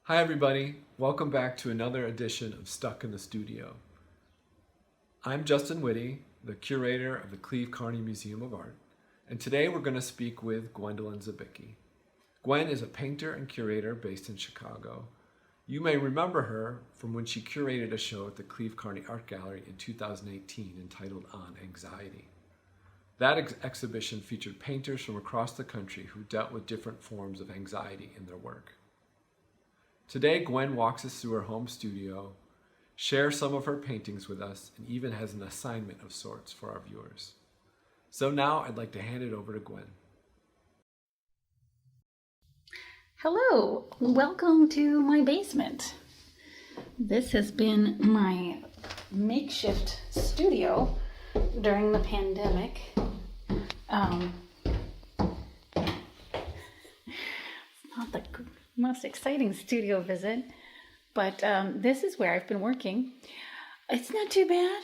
Hi everybody, welcome back to another edition of Stuck in the Studio. I'm Justin Whitty, the curator of the Cleve Carney Museum of Art, and today we're going to speak with Gwendolyn Zabicki. Gwen is a painter and curator based in Chicago. You may remember her from when she curated a show at the Cleve Carney Art Gallery in 2018 entitled On Anxiety. That exhibition featured painters from across the country who dealt with different forms of anxiety in their work. Today, Gwen walks us through her home studio, shares some of her paintings with us, and even has an assignment of sorts for our viewers. So now I'd like to hand it over to Gwen. Hello, welcome to my basement. This has been my makeshift studio during the pandemic. Not the most exciting studio visit, but this is where I've been working. It's not too bad.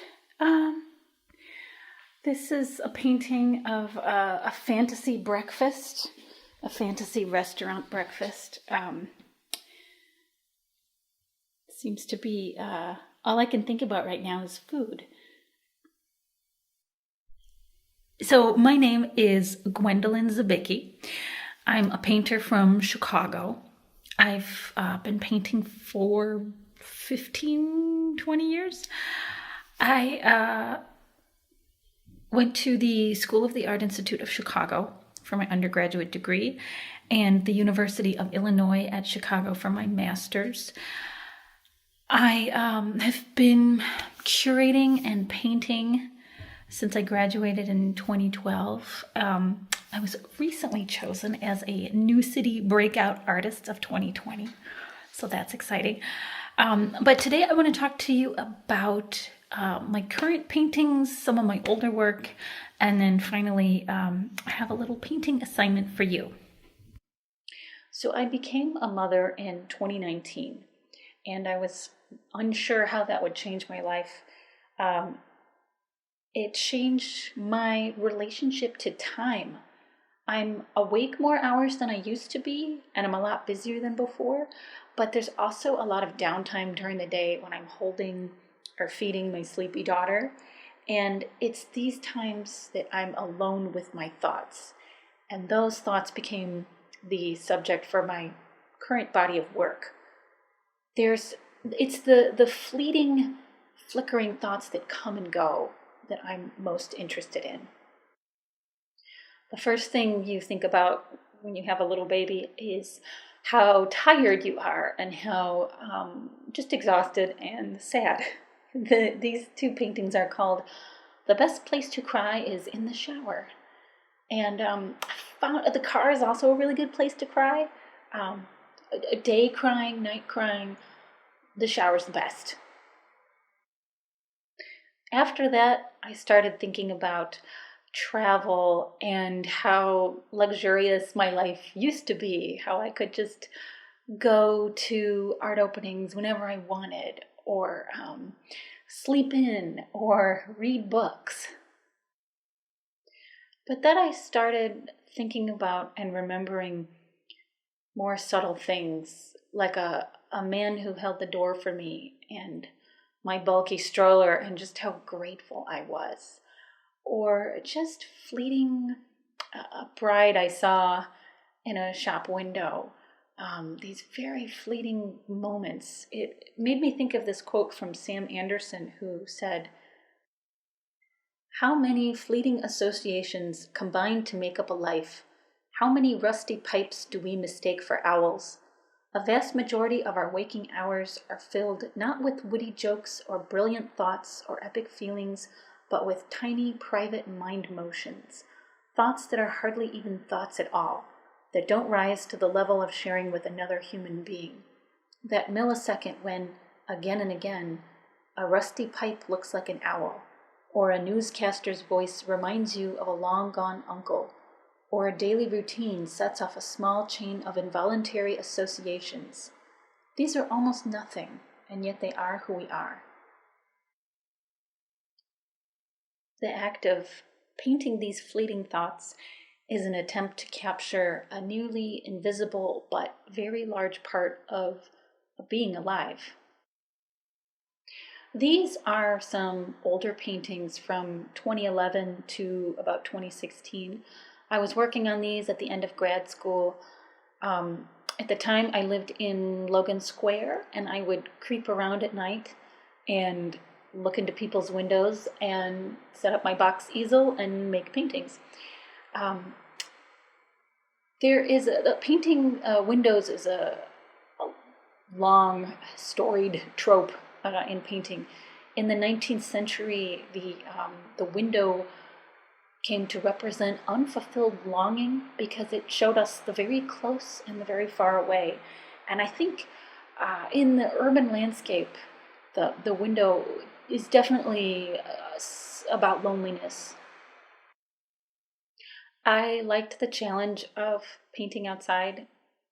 This is a painting of a fantasy breakfast, a fantasy restaurant breakfast. Seems to be all I can think about right now is food. So my name is Gwendolyn Zabicki. I'm a painter from Chicago. I've been painting for 15, 20 years. I went to the School of the Art Institute of Chicago for my undergraduate degree and the University of Illinois at Chicago for my master's. I have been curating and painting since I graduated in 2012. I was recently chosen as a New City Breakout Artist of 2020, so that's exciting. But today I want to talk to you about my current paintings, some of my older work, and then finally I have a little painting assignment for you. So I became a mother in 2019, and I was unsure how that would change my life. It changed my relationship to time. I'm awake more hours than I used to be, and I'm a lot busier than before, but there's also a lot of downtime during the day when I'm holding or feeding my sleepy daughter, and it's these times that I'm alone with my thoughts, and those thoughts became the subject for my current body of work. It's the fleeting, flickering thoughts that come and go that I'm most interested in. The first thing you think about when you have a little baby is how tired you are and how just exhausted and sad. These two paintings are called "The Best Place to Cry is in the Shower." And I found the car is also a really good place to cry. A day crying, night crying, the shower's the best. After that, I started thinking about travel and how luxurious my life used to be, how I could just go to art openings whenever I wanted, or sleep in, or read books. But then I started thinking about and remembering more subtle things, like a man who held the door for me and my bulky stroller, and just how grateful I was. Or just fleeting a bride I saw in a shop window. These very fleeting moments. It made me think of this quote from Sam Anderson, who said, "How many fleeting associations combine to make up a life? How many rusty pipes do we mistake for owls? A vast majority of our waking hours are filled not with witty jokes or brilliant thoughts or epic feelings, but with tiny private mind motions, thoughts that are hardly even thoughts at all, that don't rise to the level of sharing with another human being. That millisecond when, again and again, a rusty pipe looks like an owl, or a newscaster's voice reminds you of a long-gone uncle, or a daily routine sets off a small chain of involuntary associations. These are almost nothing, and yet they are who we are." The act of painting these fleeting thoughts is an attempt to capture a nearly invisible but very large part of being alive. These are some older paintings from 2011 to about 2016. I was working on these at the end of grad school. At the time, I lived in Logan Square, and I would creep around at night and look into people's windows and set up my box easel and make paintings. There is the painting windows is a long, storied trope in painting. In the 19th century, the window came to represent unfulfilled longing because it showed us the very close and the very far away. And I think in the urban landscape, the window is definitely about loneliness. I liked the challenge of painting outside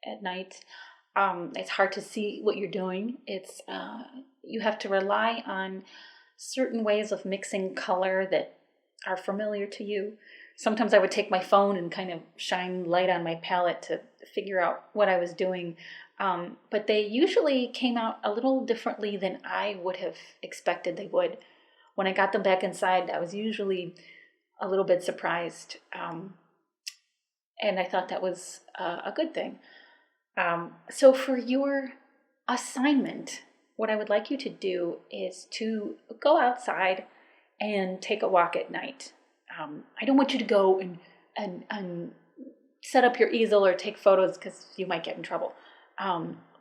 at night. It's hard to see what you're doing. It's you have to rely on certain ways of mixing color that are familiar to you. Sometimes I would take my phone and kind of shine light on my palette to figure out what I was doing. But they usually came out a little differently than I would have expected they would. When I got them back inside, I was usually a little bit surprised. And I thought that was a good thing. So for your assignment, what I would like you to do is to go outside and take a walk at night. I don't want you to go and set up your easel or take photos because you might get in trouble.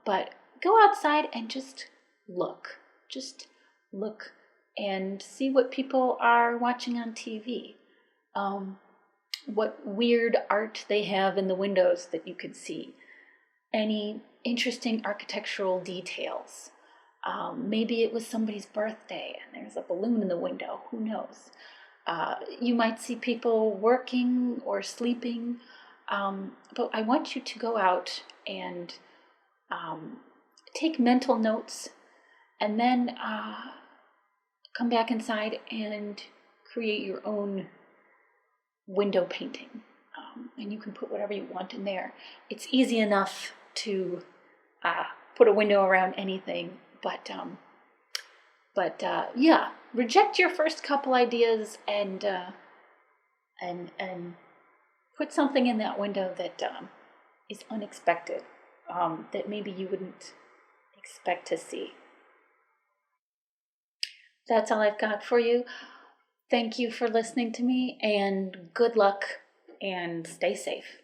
But go outside and just look. Just look and see what people are watching on TV. What weird art they have in the windows that you could see. Any interesting architectural details. Maybe it was somebody's birthday and there's a balloon in the window. Who knows? You might see people working or sleeping. But I want you to go out and take mental notes and then come back inside and create your own window painting. And you can put whatever you want in there. It's easy enough to put a window around anything, but yeah, reject your first couple ideas and put something in that window that is unexpected, that maybe you wouldn't expect to see. That's all I've got for you. Thank you for listening to me, and good luck and stay safe.